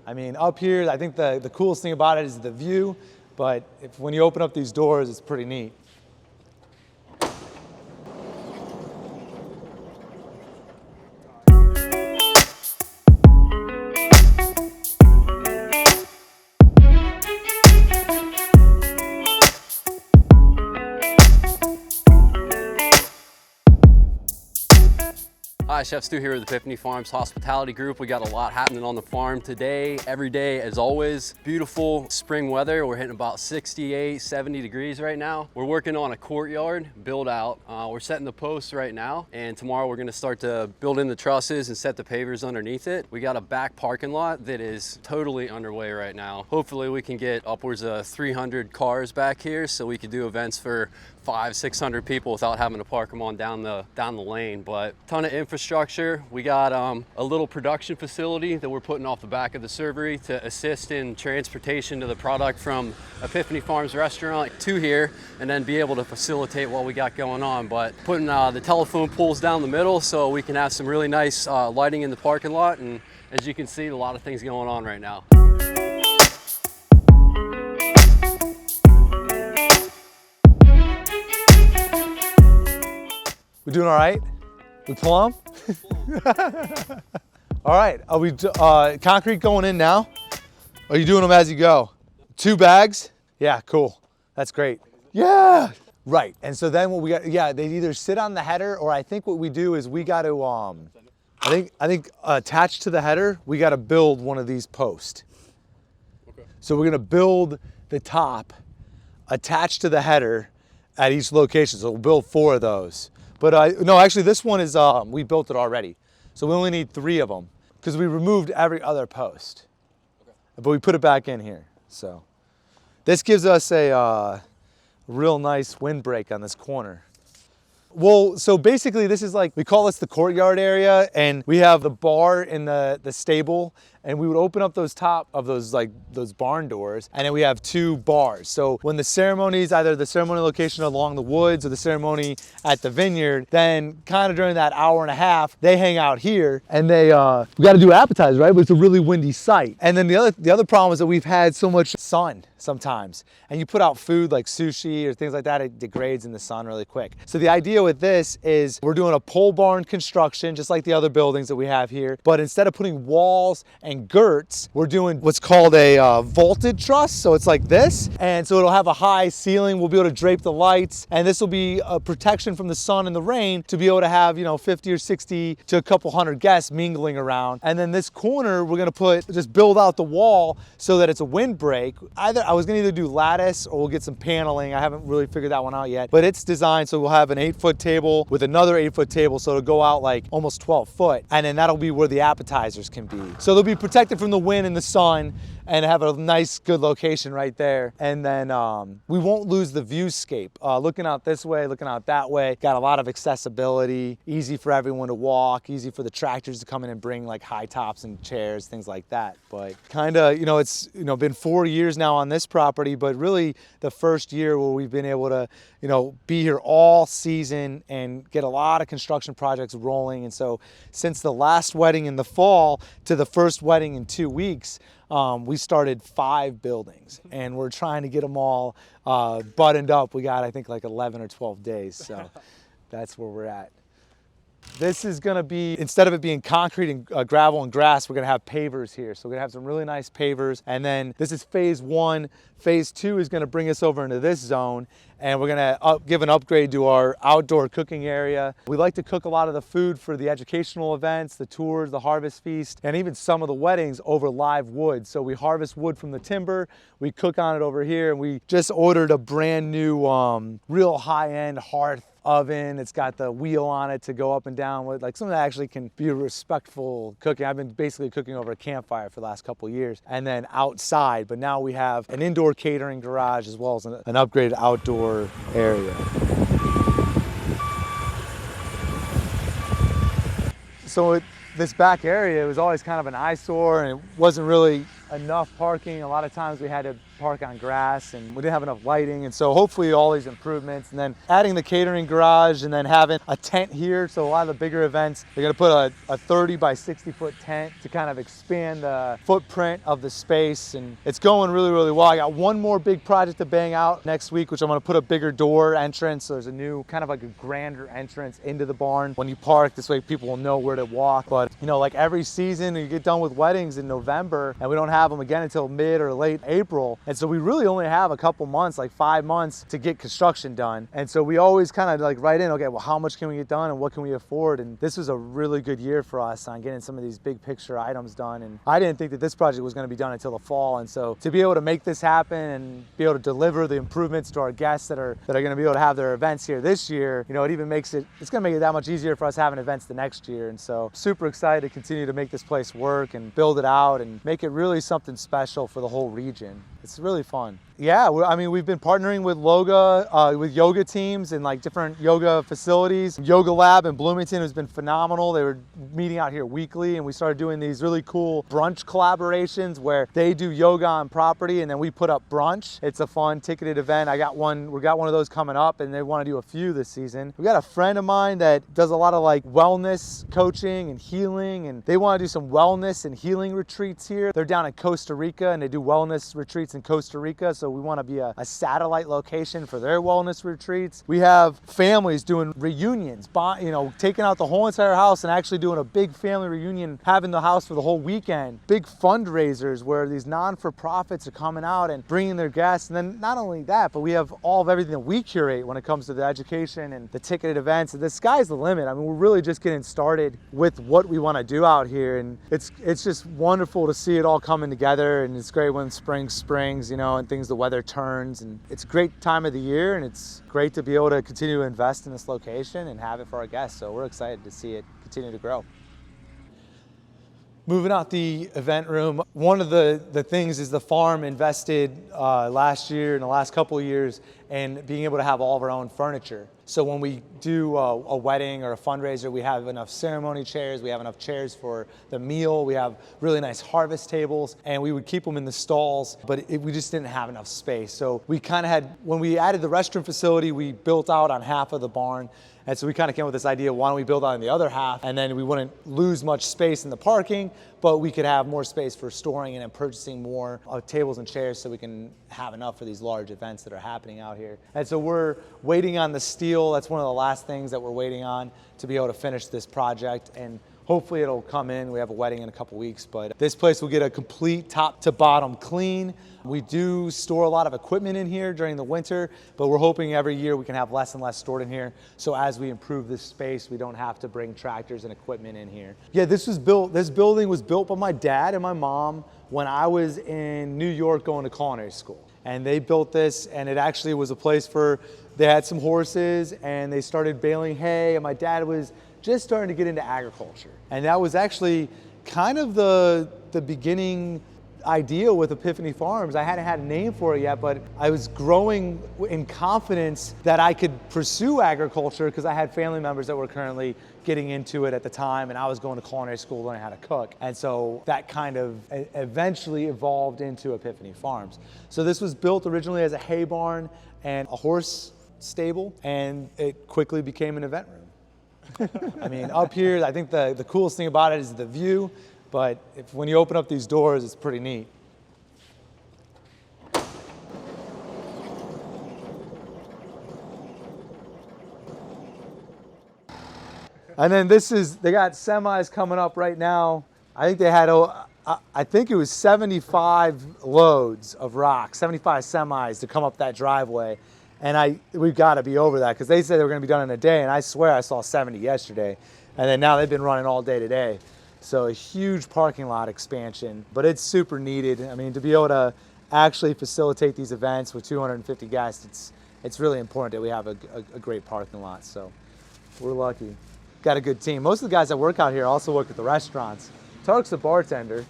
I mean, up here, I think the coolest thing about it is the view, but when you open up these doors, it's pretty neat. Hi, Chef Stu here with Epiphany Farms Hospitality Group. We got a lot happening on the farm today, every day as always. Beautiful spring weather. We're hitting about 68, 70 degrees right now. We're working on a courtyard build out. We're setting the posts right now, and tomorrow we're gonna start to build in the trusses and set the pavers underneath it. We got a back parking lot that is totally underway right now. Hopefully we can get upwards of 300 cars back here so we can do events for 500-600 people without having to park them on down the lane. But ton of infrastructure. We got a little production facility that we're putting off the back of the servery to assist in transportation to the product from Epiphany Farms restaurant to here, and then be able to facilitate what we got going on. But putting the telephone poles down the middle so we can have some really nice lighting in the parking lot. And as you can see, a lot of things going on right now. We doing all right? We plumb? All right, are we concrete going in now? Are you doing them as you go? 2 bags? Yeah, cool. That's great. Yeah, right. And so then what we got, yeah, they either sit on the header, or I think what we do is we got to, I think attached to the header, we got to build one of these posts. Okay. So we're gonna build the top attached to the header at each location. So we'll build 4 of those. But no, actually this one is, we built it already. So we only need 3 of them because we removed every other post. Okay. But we put it back in here. So this gives us a real nice windbreak on this corner. Well, so basically this is like, we call this the courtyard area, and we have the bar in the stable, and we would open up those top of those barn doors, and then we have 2 bars. So when the ceremonies, either the ceremony location along the woods or the ceremony at the vineyard, then kind of during that hour and a half, they hang out here, and they, we got to do appetizers, right? But it's a really windy site. And then the other problem is that we've had so much sun sometimes, and you put out food like sushi or things like that, it degrades in the sun really quick. So the idea with this is we're doing a pole barn construction, just like the other buildings that we have here, but instead of putting walls and girts, we're doing what's called a vaulted truss. So it's like this, and so it'll have a high ceiling. We'll be able to drape the lights, and this will be a protection from the sun and the rain to be able to have, 50 or 60 to a couple hundred guests mingling around. And then this corner, we're gonna just build out the wall so that it's a windbreak. I was gonna either do lattice or we'll get some paneling. I haven't really figured that one out yet, but it's designed so we'll have an 8-foot table with another 8-foot table, so it'll go out like almost 12 foot, and then that'll be where the appetizers can be. So they'll be protected from the wind and the sun, and have a nice, good location right there. And then we won't lose the viewscape. Looking out this way, looking out that way, got a lot of accessibility, easy for everyone to walk, easy for the tractors to come in and bring like high tops and chairs, things like that. But kind of, it's been 4 years now on this property, but really the first year where we've been able to, be here all season and get a lot of construction projects rolling. And so since the last wedding in the fall to the first wedding in 2 weeks, we started 5 buildings, and we're trying to get them all buttoned up. We got, I think, like 11 or 12 days, so that's where we're at. This is gonna be, instead of it being concrete and gravel and grass, we're gonna have pavers here. So we're gonna have some really nice pavers, and then this is phase 1. Phase 2 is gonna bring us over into this zone, and we're gonna give an upgrade to our outdoor cooking area. We like to cook a lot of the food for the educational events, the tours, the harvest feast, and even some of the weddings over live wood. So we harvest wood from the timber, we cook on it over here, and we just ordered a brand new, real high-end hearth oven. It's got the wheel on it to go up and down with, like something that actually can be respectful cooking. I've been basically cooking over a campfire for the last couple of years, and then outside, but now we have an indoor catering garage as well as an upgraded outdoor area. So this back area was always kind of an eyesore, and it wasn't really enough parking. A lot of times we had to park on grass, and we didn't have enough lighting. And so hopefully all these improvements, and then adding the catering garage, and then having a tent here. So a lot of the bigger events, they're gonna put a 30 by 60 foot tent to kind of expand the footprint of the space. And it's going really, really well. I got one more big project to bang out next week, which I'm gonna put a bigger door entrance. So there's a new kind of like a grander entrance into the barn. When you park, this way people will know where to walk. But you know, like every season, you get done with weddings in November, and we don't have them again until mid or late April. And so we really only have a couple months, like 5 months, to get construction done. And so we always kind of like write in, okay, well, how much can we get done and what can we afford? And this was a really good year for us on getting some of these big picture items done. And I didn't think that this project was going to be done until the fall. And so to be able to make this happen and be able to deliver the improvements to our guests that are going to be able to have their events here this year, you know, it even makes it's going to make it that much easier for us having events the next year. And so super excited to continue to make this place work and build it out and make it really something special for the whole region. It's really fun. Yeah, I mean, we've been partnering with with yoga teams and like different yoga facilities. Yoga Lab in Bloomington has been phenomenal. They were meeting out here weekly, and we started doing these really cool brunch collaborations where they do yoga on property and then we put up brunch. It's a fun ticketed event. We got one of those coming up, and they want to do a few this season. We got a friend of mine that does a lot of like wellness coaching and healing, and they want to do some wellness and healing retreats here. They're down in Costa Rica, and they do wellness retreats in Costa Rica. So we want to be a satellite location for their wellness retreats. We have families doing reunions, you know, taking out the whole entire house and actually doing a big family reunion, having the house for the whole weekend. Big fundraisers where these non-for-profits are coming out and bringing their guests. And then not only that, but we have all of everything that we curate when it comes to the education and the ticketed events. The sky's the limit. I mean, we're really just getting started with what we want to do out here. And it's just wonderful to see it all coming together. And it's great when spring springs, you know, and the weather turns, and it's a great time of the year, and it's great to be able to continue to invest in this location and have it for our guests. So we're excited to see it continue to grow. Moving out the event room, one of the things is the farm invested last year and the last couple of years in being able to have all of our own furniture. So when we do a wedding or a fundraiser, we have enough ceremony chairs, we have enough chairs for the meal, we have really nice harvest tables, and we would keep them in the stalls, but we just didn't have enough space. So we kind of had, when we added the restroom facility, we built out on half of the barn. And so we kind of came up with this idea, why don't we build on the other half, and then we wouldn't lose much space in the parking, but we could have more space for storing and purchasing more tables and chairs so we can have enough for these large events that are happening out here. And so we're waiting on the steel. That's one of the last things that we're waiting on to be able to finish this project. And hopefully it'll come in. We have a wedding in a couple weeks, but this place will get a complete top to bottom clean. We do store a lot of equipment in here during the winter, but we're hoping every year we can have less and less stored in here. So as we improve this space, we don't have to bring tractors and equipment in here. Yeah, this building was built by my dad and my mom when I was in New York going to culinary school. And they built this, and it actually was a place they had some horses, and they started baling hay, and my dad was just starting to get into agriculture. And that was actually kind of the beginning idea with Epiphany Farms. I hadn't had a name for it yet, but I was growing in confidence that I could pursue agriculture because I had family members that were currently getting into it at the time, and I was going to culinary school learning how to cook. And so that kind of eventually evolved into Epiphany Farms. So this was built originally as a hay barn and a horse stable, and it quickly became an event room. I mean, up here, I think the coolest thing about it is the view, but when you open up these doors, it's pretty neat. And then they got semis coming up right now. I think they had, I think it was 75 loads of rock, 75 semis to come up that driveway. And we've got to be over that because they said they were going to be done in a day, and I swear I saw 70 yesterday. And then now they've been running all day today. So a huge parking lot expansion, but it's super needed. I mean, to be able to actually facilitate these events with 250 guests, it's really important that we have a great parking lot. So we're lucky. Got a good team. Most of the guys that work out here also work at the restaurants. Tark's the bartender.